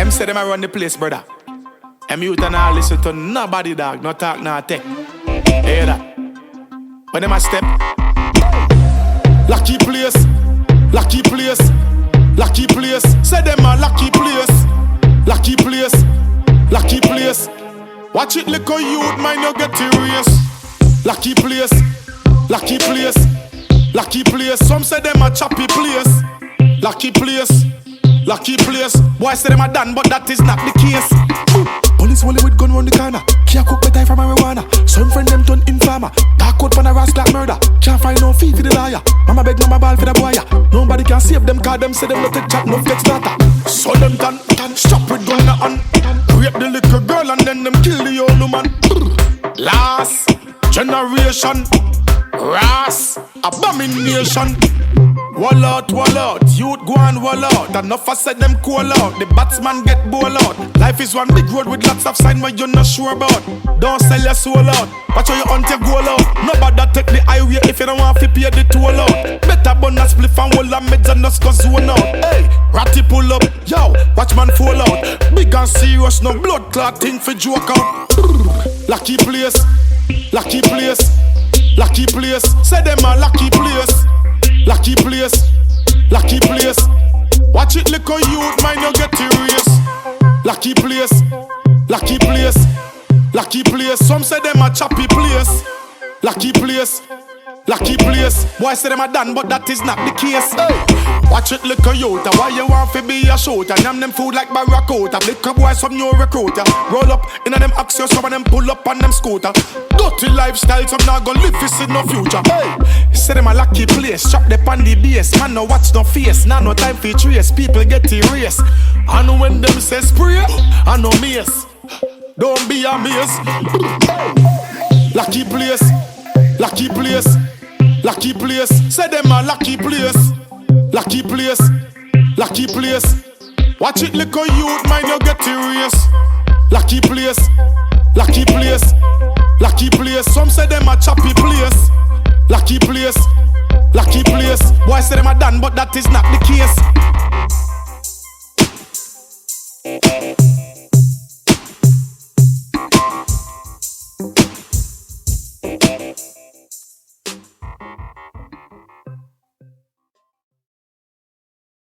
Them say them a run the place, brother. Them youth and all listen to nobody, dog. No talk, no tech. Hear that? When them a step, lucky place, lucky place, lucky place. Say them a lucky place, lucky place, lucky place. Watch it, little youth, mind you get serious. Lucky place, lucky place, lucky place. Some say them a choppy place, lucky place, lucky place. Boy say them a done, but that is not the case. Police wally with gun round the corner. Can't cook better from marijuana. Some friend them turn informer. Dark out pan a ras like murder. Can't find no fee for the liar. Mama beg mama ball for the boy. Nobody can save them cause them say them not take chat, no get starter. So them done, stop with gun on. Rape the little girl and then them kill the old woman. Last generation, ras, abomination. Wall out, youth go and wall out. Enough I said them call out. The batsman get ball out. Life is one big road with lots of sign where you're not sure about. Don't sell your soul out. Watch how you hunt your goal out. Nobody take the highway if you don't want to pay the toll out. Better burn a spliff and hold a meds and just go zone out. Hey, ratty pull up, yo, watch man fall out. Big and serious, no blood clot thing for joke out. Lucky place, lucky place, lucky place. Say them a lucky place. Lucky place, lucky place. Watch it, little youth, mind you get serious. Lucky place, lucky place, lucky place. Some say them a choppy place. Lucky place, lucky place. Boy say them a done, but that is not the case. Hey. Watch it, little youth. Why you want to be a shooter? Name them food like barracuda. Little boy some new recruiter. Roll up in them Axios, some of them pull up on them scooter. Dirty lifestyle, some not gonna live this in no future. Hey, say them a lucky place. Chop the pan the base. Man no watch no face. Now no time for trace. People get erased. And when them say spray, I no mace. Don't be amazed. Lucky place, lucky place, lucky place. Say them a lucky place. Lucky place, lucky place. Watch it, little youth, mind you get serious. Lucky place, lucky place, lucky place. Some say them a choppy place. Lucky place, lucky place. Boy say them a done, but that is not the case.